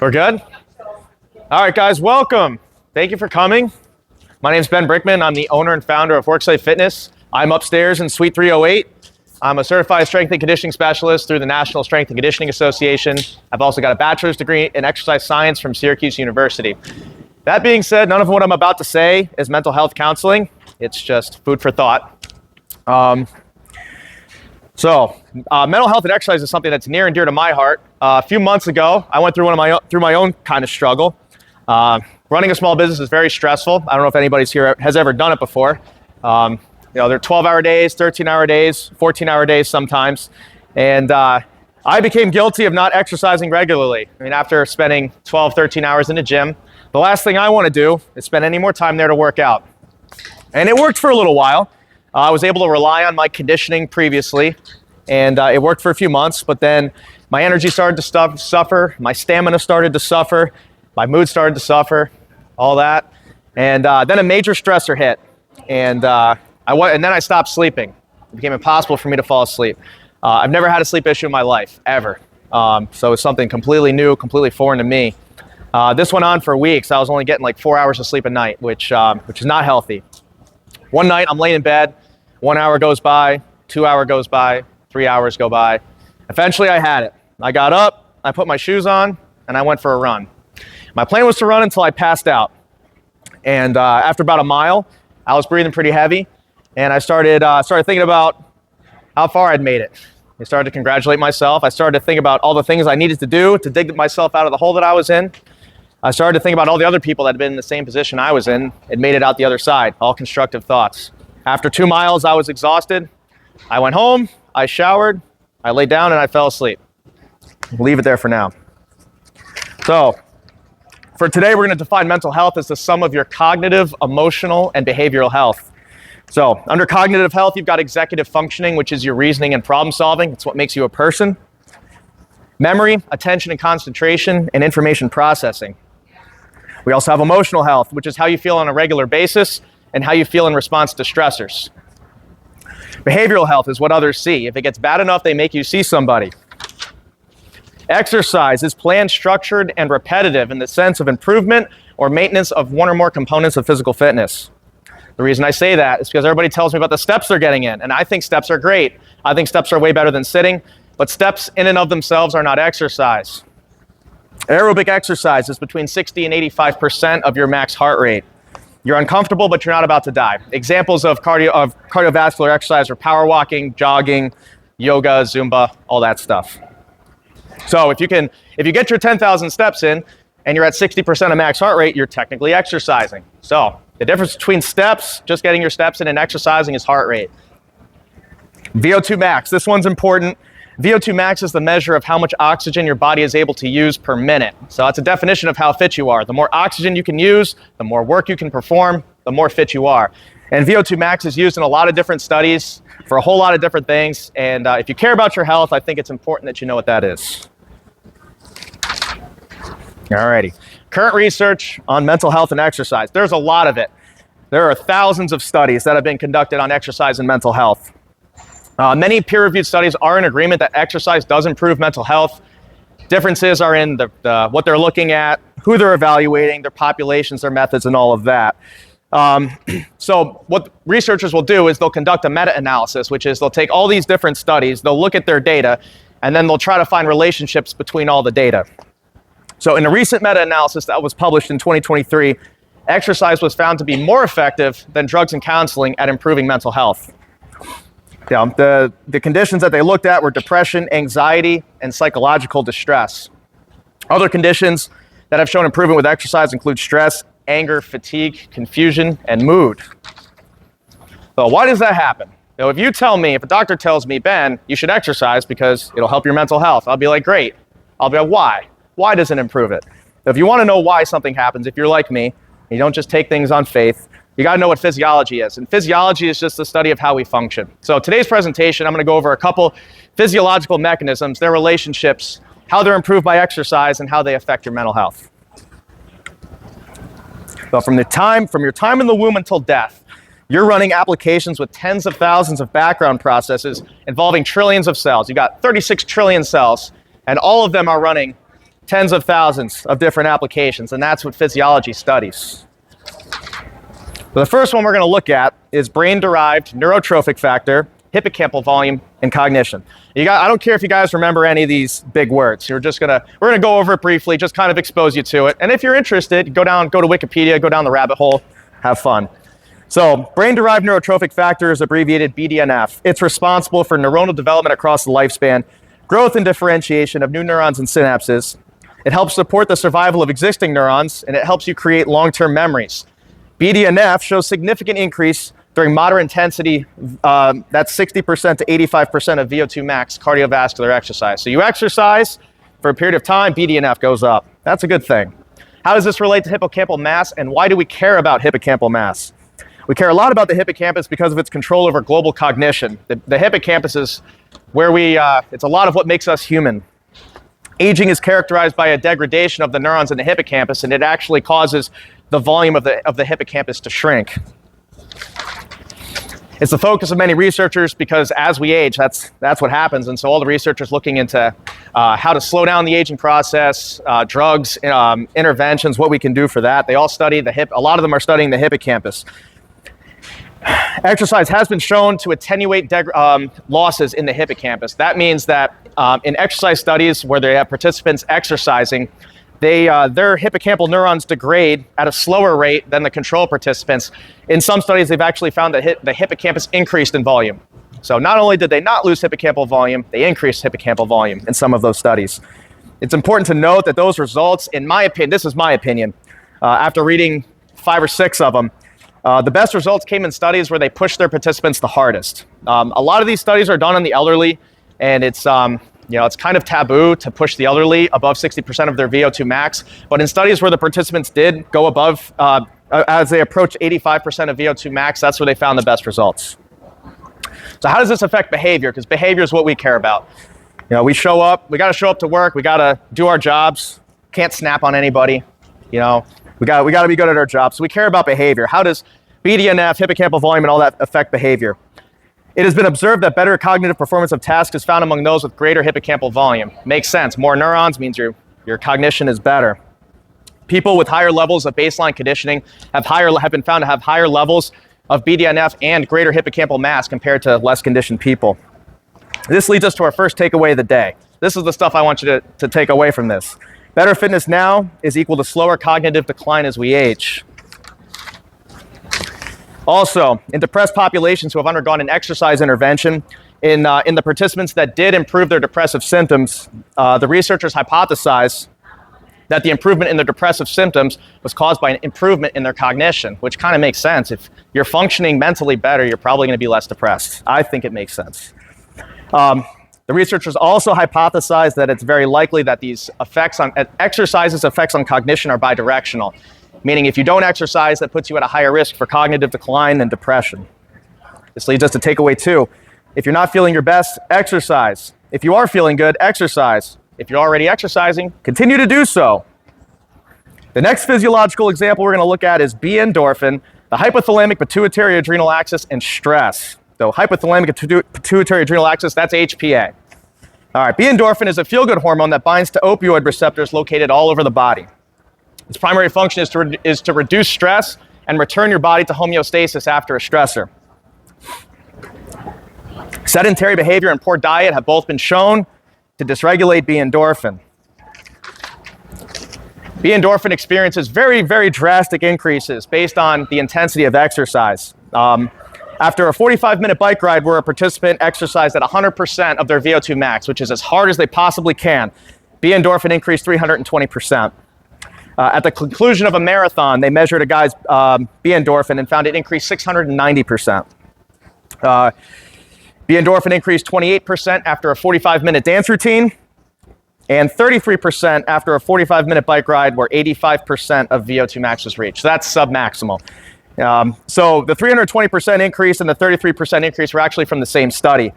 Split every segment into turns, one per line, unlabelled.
We're good? All right, guys, welcome. Thank you for coming. My name is Ben Brickman. I'm the owner and founder of WorkSite Fitness. I'm upstairs in Suite 308. I'm a certified strength and conditioning specialist through the National Strength and Conditioning Association. I've also got a bachelor's degree in exercise science from Syracuse University. That being said, none of what I'm about to say is mental health counseling. It's just food for thought. Mental health and exercise is something that's near and dear to my heart. A few months ago, I went through my own kind of struggle. Running a small business is very stressful. I don't know if anybody's here has ever done it before. They're 12-hour days, 13-hour days, 14-hour days sometimes. And I became guilty of not exercising regularly. I mean, after spending 12, 13 hours in the gym, the last thing I want to do is spend any more time there to work out. And it worked for a little while. I was able to rely on my conditioning previously, and it worked for a few months, but then my energy started to suffer, my stamina started to suffer, my mood started to suffer, all that. And then a major stressor hit, and then I stopped sleeping. It became impossible for me to fall asleep. I've never had a sleep issue in my life, ever. So it's something completely new, completely foreign to me. This went on for weeks. I was only getting like 4 hours of sleep a night, which is not healthy. One night I'm laying in bed, 1 hour goes by, 2 hours goes by, 3 hours go by. Eventually I had it. I got up, I put my shoes on, and I went for a run. My plan was to run until I passed out. And after about a mile, I was breathing pretty heavy, and I started thinking about how far I'd made it. I started to congratulate myself. I started to think about all the things I needed to do to dig myself out of the hole that I was in. I started to think about all the other people that had been in the same position I was in and made it out the other side, all constructive thoughts. After 2 miles, I was exhausted. I went home, I showered, I laid down, and I fell asleep. We'll leave it there for now. So, for today, we're going to define mental health as the sum of your cognitive, emotional, and behavioral health. So, under cognitive health, you've got executive functioning, which is your reasoning and problem solving. It's what makes you a person. Memory, attention and concentration, and information processing. We also have emotional health, which is how you feel on a regular basis and how you feel in response to stressors. Behavioral health is what others see. If it gets bad enough, they make you see somebody. Exercise is planned, structured, and repetitive in the sense of improvement or maintenance of one or more components of physical fitness. The reason I say that is because everybody tells me about the steps they're getting in, and I think steps are great. I think steps are way better than sitting, but steps in and of themselves are not exercise. Aerobic exercise is between 60 and 85% of your max heart rate. You're uncomfortable, but you're not about to die. Examples of cardiovascular exercise are power walking, jogging, yoga, Zumba, all that stuff. So if you get your 10,000 steps in and you're at 60% of max heart rate, you're technically exercising. So the difference between steps, just getting your steps in, and exercising is heart rate. VO2 max, this one's important. VO2 max is the measure of how much oxygen your body is able to use per minute. So that's a definition of how fit you are. The more oxygen you can use, the more work you can perform, the more fit you are. And VO2 max is used in a lot of different studies for a whole lot of different things. And if you care about your health, I think it's important that you know what that is. Alrighty. Current research on mental health and exercise. There's a lot of it. There are thousands of studies that have been conducted on exercise and mental health. Many peer-reviewed studies are in agreement that exercise does improve mental health. Differences are in what they're looking at, who they're evaluating, their populations, their methods, and all of that. So what researchers will do is they'll conduct a meta-analysis, which is they'll take all these different studies, they'll look at their data, and then they'll try to find relationships between all the data. So in a recent meta-analysis that was published in 2023, exercise was found to be more effective than drugs and counseling at improving mental health. The conditions that they looked at were depression, anxiety, and psychological distress. Other conditions that have shown improvement with exercise include stress, anger, fatigue, confusion, and mood. So why does that happen? If a doctor tells me, Ben, you should exercise because it'll help your mental health, I'll be like, great. I'll be like, why? Why does it improve it? If you want to know why something happens, if you're like me, you don't just take things on faith, you got to know what physiology is. And physiology is just the study of how we function. So today's presentation, I'm going to go over a couple physiological mechanisms, their relationships, how they're improved by exercise, and how they affect your mental health. So from your time in the womb until death, you're running applications with tens of thousands of background processes involving trillions of cells. You got 36 trillion cells, and all of them are running tens of thousands of different applications, and that's what physiology studies. So the first one we're going to look at is brain-derived neurotrophic factor, hippocampal volume, and cognition. I don't care if you guys remember any of these big words. We're going to go over it briefly, just kind of expose you to it. And if you're interested, go to Wikipedia, go down the rabbit hole, have fun. So brain-derived neurotrophic factor is abbreviated BDNF. It's responsible for neuronal development across the lifespan, growth and differentiation of new neurons and synapses. It helps support the survival of existing neurons, and it helps you create long-term memories. BDNF shows significant increase during moderate intensity, that's 60% to 85% of VO2 max cardiovascular exercise. So you exercise for a period of time, BDNF goes up. That's a good thing. How does this relate to hippocampal mass, and why do we care about hippocampal mass? We care a lot about the hippocampus because of its control over global cognition. The hippocampus is where it's a lot of what makes us human. Aging is characterized by a degradation of the neurons in the hippocampus, and it actually causes the volume of the hippocampus to shrink. It's the focus of many researchers because as we age, that's what happens. And so all the researchers looking into how to slow down the aging process, drugs, interventions, what we can do for that. They all study a lot of them are studying the hippocampus. Exercise has been shown to attenuate losses in the hippocampus. That means that in exercise studies where they have participants exercising, their hippocampal neurons degrade at a slower rate than the control participants. In some studies, they've actually found that the hippocampus increased in volume. So not only did they not lose hippocampal volume, they increased hippocampal volume in some of those studies. It's important to note that those results, in my opinion, this is my opinion, after reading 5 or 6 of them, the best results came in studies where they pushed their participants the hardest. A lot of these studies are done on the elderly, and it's kind of taboo to push the elderly above 60% of their VO2 max. But in studies where the participants did go above, as they approach 85% of VO2 max, that's where they found the best results. So how does this affect behavior? Because behavior is what we care about. We show up, we got to show up to work, we got to do our jobs, can't snap on anybody, we got to be good at our jobs. So we care about behavior. How does BDNF, hippocampal volume, and all that affect behavior? It has been observed that better cognitive performance of tasks is found among those with greater hippocampal volume. Makes sense. More neurons means your cognition is better. People with higher levels of baseline conditioning have been found to have higher levels of BDNF and greater hippocampal mass compared to less conditioned people. This leads us to our first takeaway of the day. This is the stuff I want you to take away from this. Better fitness now is equal to slower cognitive decline as we age. Also, in depressed populations who have undergone an exercise intervention, in the participants that did improve their depressive symptoms, the researchers hypothesized that the improvement in their depressive symptoms was caused by an improvement in their cognition, which kind of makes sense. If you're functioning mentally better, you're probably going to be less depressed. I think it makes sense. The researchers also hypothesized that it's very likely that these exercise's effects on cognition are bidirectional, meaning if you don't exercise, that puts you at a higher risk for cognitive decline and depression. This leads us to takeaway 2. If you're not feeling your best, exercise. If you are feeling good, exercise. If you're already exercising, continue to do so. The next physiological example we're going to look at is B-endorphin, the hypothalamic pituitary adrenal axis, and stress. So hypothalamic pituitary adrenal axis, that's HPA. All right, B-endorphin is a feel-good hormone that binds to opioid receptors located all over the body. Its primary function is to reduce stress and return your body to homeostasis after a stressor. Sedentary behavior and poor diet have both been shown to dysregulate B-endorphin. B-endorphin experiences very, very drastic increases based on the intensity of exercise. After a 45-minute bike ride where a participant exercised at 100% of their VO2 max, which is as hard as they possibly can, B-endorphin increased 320%. At the conclusion of a marathon, they measured a guy's B-endorphin and found it increased 690%. B-endorphin increased 28% after a 45-minute dance routine and 33% after a 45-minute bike ride where 85% of VO2 max was reached. So that's submaximal. So the 320% increase and the 33% increase were actually from the same study.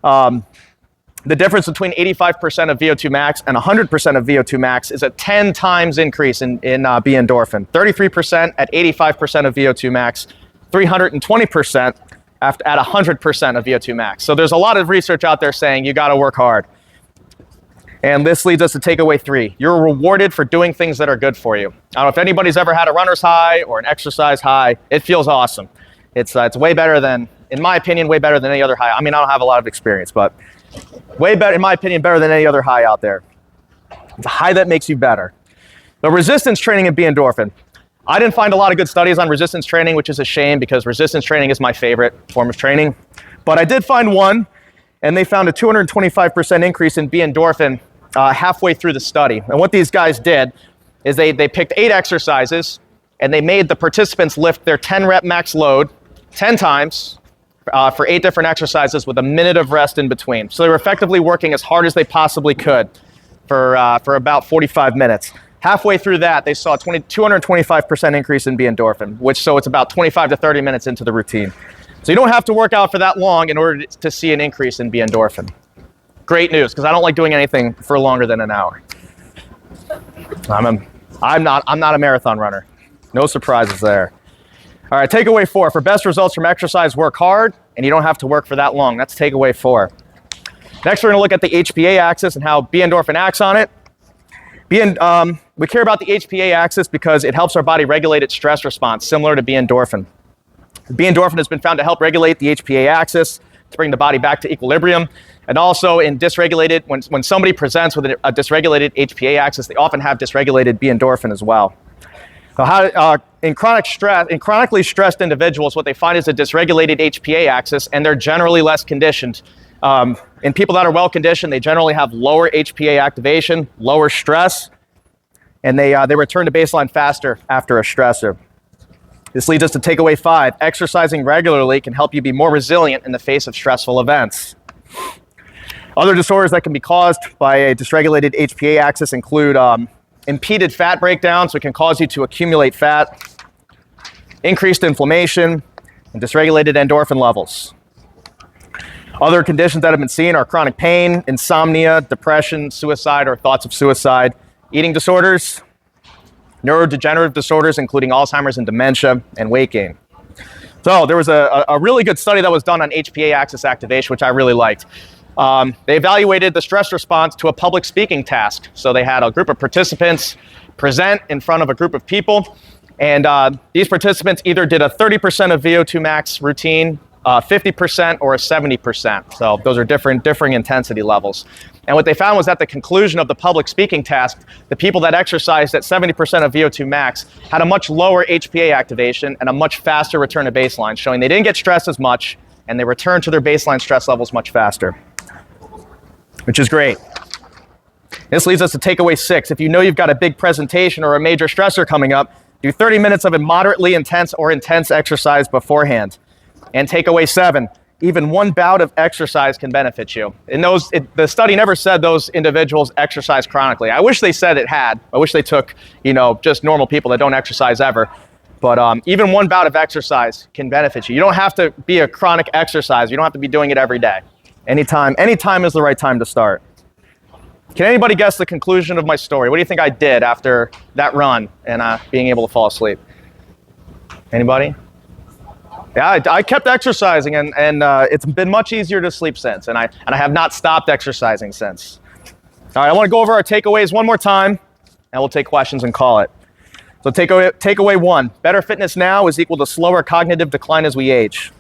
The difference between 85% of VO2 max and 100% of VO2 max is a 10 times increase in B-endorphin. 33% at 85% of VO2 max, 320% at 100% of VO2 max. So there's a lot of research out there saying you got to work hard. And this leads us to takeaway 3. You're rewarded for doing things that are good for you. I don't know if anybody's ever had a runner's high or an exercise high. It feels awesome. It's way better than, in my opinion, way better than any other high. I mean, I don't have a lot of experience, but way better, in my opinion, better than any other high out there. It's a high that makes you better. The resistance training and B-endorphin. I didn't find a lot of good studies on resistance training, which is a shame because resistance training is my favorite form of training. But I did find one, and they found a 225% increase in B-endorphin halfway through the study. And what these guys did is they picked 8 exercises, and they made the participants lift their 10 rep max load 10 times for 8 different exercises with a minute of rest in between. So they were effectively working as hard as they possibly could for about 45 minutes. Halfway through that, they saw a 225% increase in B-endorphin, so it's about 25 to 30 minutes into the routine. So you don't have to work out for that long in order to see an increase in B-endorphin. Great news, because I don't like doing anything for longer than an hour. I'm not a marathon runner. No surprises there. All right, takeaway 4. For best results from exercise, work hard, and you don't have to work for that long. That's takeaway 4. Next, we're going to look at the HPA axis and how B-endorphin acts on it. We care about the HPA axis because it helps our body regulate its stress response, similar to B-endorphin. B-endorphin has been found to help regulate the HPA axis to bring the body back to equilibrium. And also in dysregulated, when somebody presents with a dysregulated HPA axis, they often have dysregulated B-endorphin as well. So in chronically stressed individuals, what they find is a dysregulated HPA axis, and they're generally less conditioned. In people that are well conditioned, they generally have lower HPA activation, lower stress, and they return to baseline faster after a stressor. This leads us to takeaway 5. Exercising regularly can help you be more resilient in the face of stressful events. Other disorders that can be caused by a dysregulated HPA axis include impeded fat breakdown, so it can cause you to accumulate fat, increased inflammation, and dysregulated endorphin levels. Other conditions that have been seen are chronic pain, insomnia, depression, suicide, or thoughts of suicide, eating disorders, neurodegenerative disorders, including Alzheimer's and dementia, and weight gain. So there was a really good study that was done on HPA axis activation, which I really liked. They evaluated the stress response to a public speaking task. So they had a group of participants present in front of a group of people, and these participants either did a 30% of VO2 max routine, 50% or a 70%. So those are differing intensity levels. And what they found was at the conclusion of the public speaking task, the people that exercised at 70% of VO2 max had a much lower HPA activation and a much faster return to baseline, showing they didn't get stressed as much and they returned to their baseline stress levels much faster, which is great. This leads us to takeaway 6. If you know you've got a big presentation or a major stressor coming up, do 30 minutes of a moderately intense or intense exercise beforehand. And takeaway 7, even one bout of exercise can benefit you. The study never said those individuals exercise chronically. I wish they said it had. I wish they took, just normal people that don't exercise ever. But even one bout of exercise can benefit you. You don't have to be a chronic exerciser. You don't have to be doing it every day. Anytime is the right time to start. Can anybody guess the conclusion of my story? What do you think I did after that run and being able to fall asleep? Anybody? Yeah, I kept exercising, and it's been much easier to sleep since, and I have not stopped exercising since. All right, I want to go over our takeaways one more time, and we'll take questions and call it. So takeaway 1, better fitness now is equal to slower cognitive decline as we age.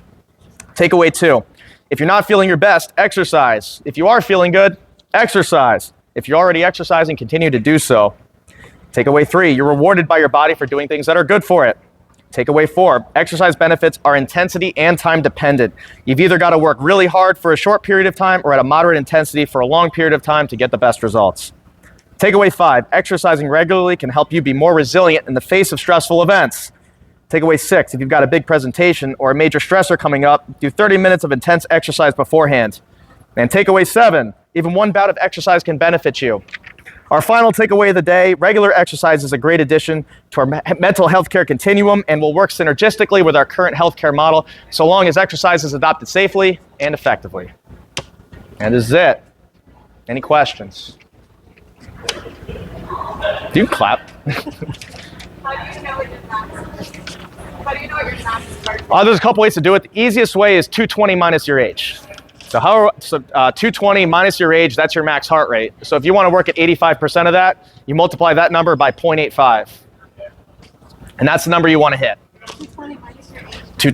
Takeaway 2, if you're not feeling your best, exercise. If you are feeling good, exercise. If you're already exercising, continue to do so. Takeaway 3, you're rewarded by your body for doing things that are good for it. Takeaway 4, exercise benefits are intensity and time dependent. You've either got to work really hard for a short period of time or at a moderate intensity for a long period of time to get the best results. Takeaway 5, exercising regularly can help you be more resilient in the face of stressful events. Takeaway 6, if you've got a big presentation or a major stressor coming up, do 30 minutes of intense exercise beforehand. And takeaway 7, even one bout of exercise can benefit you. Our final takeaway of the day, regular exercise is a great addition to our mental health care continuum and will work synergistically with our current healthcare model so long as exercise is adopted safely and effectively. And this is it. Any questions? Do you clap?
How do you know what your max is? There's a couple ways to do it. The easiest way is 220 minus your age.
So 220 minus your age, that's your max heart rate. So if you want to work at 85% of that, you multiply that number by 0.85. And that's the number you want to hit.
220 minus your age.
Two-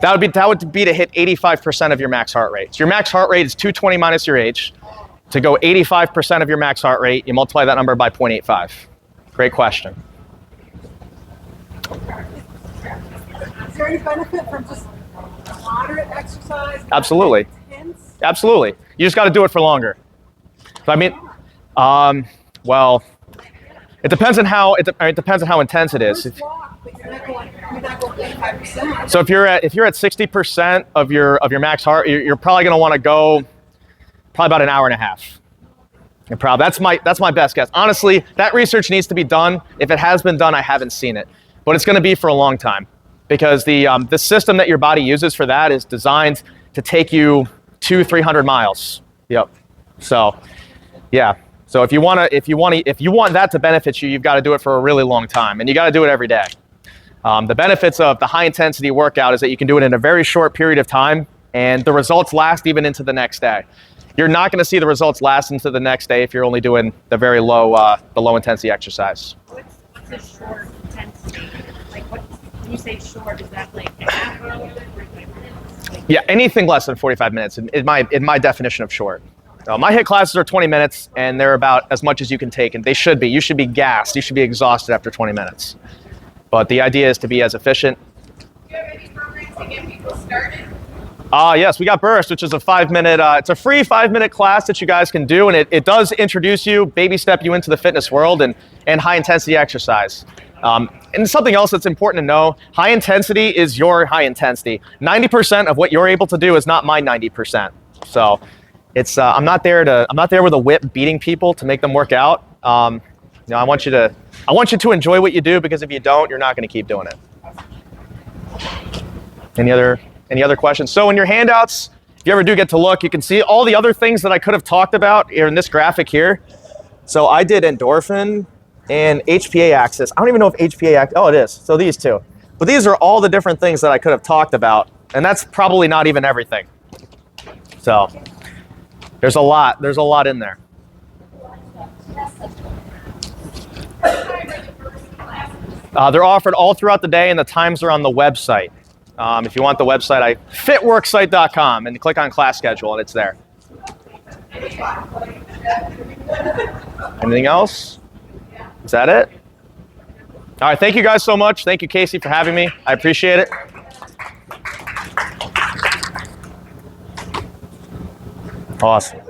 That would be to hit 85% of your max heart rate. So your max heart rate is 220 minus your age. To go 85% of your max heart rate, you multiply that number by 0.85. Great question.
Is there any benefit from just moderate exercise?
Absolutely.
Intense?
Absolutely. You just got to do it for longer. So, I mean, well, it depends on how intense it is.
First walk, but you're not going 85%.
So if you're at 60% of your max heart, you're probably going to want to go probably about an hour and a half. And that's my best guess. Honestly, that research needs to be done. If it has been done, I haven't seen it, but it's going to be for a long time because the system that your body uses for that is designed to take you 200-300 miles. Yep. So, yeah. So if you want that to benefit you, you've got to do it for a really long time, and you got to do it every day. The benefits of the high intensity workout is that you can do it in a very short period of time, and the results last even into the next day. You're not going to see the results last into the next day if you're only doing the very low intensity exercise.
What's a short intensity? Like when you say short, is that like an hour, 45 minutes? Like,
Yeah, anything less than 45 minutes in my definition of short. My HIIT classes are 20 minutes, and they're about as much as you can take, and they should be. You should be gassed. You should be exhausted after 20 minutes. But the idea is to be as efficient.
Do you have any programs to get people started?
Yes, we got Burst, which is a 5-minute, it's a free 5-minute class that you guys can do, and it does introduce you, baby step you into the fitness world and high intensity exercise. And something else that's important to know, high intensity is your high intensity. 90% of what you're able to do is not my 90%. So it's, I'm not there with a whip beating people to make them work out. I want you to enjoy what you do, because if you don't, you're not going to keep doing it. Any other questions? So in your handouts, if you ever do get to look, you can see all the other things that I could have talked about here in this graphic here. So I did endorphin and HPA axis. I don't even know if HPA axis, oh, it is. So these two. But these are all the different things that I could have talked about. And that's probably not even everything. So there's a lot in there. They're offered all throughout the day, and the times are on the website. If you want the website, fitworksite.com, and you click on class schedule, and it's there. Anything else? Is that it? All right, thank you guys so much. Thank you, Casey, for having me. I appreciate it. Awesome.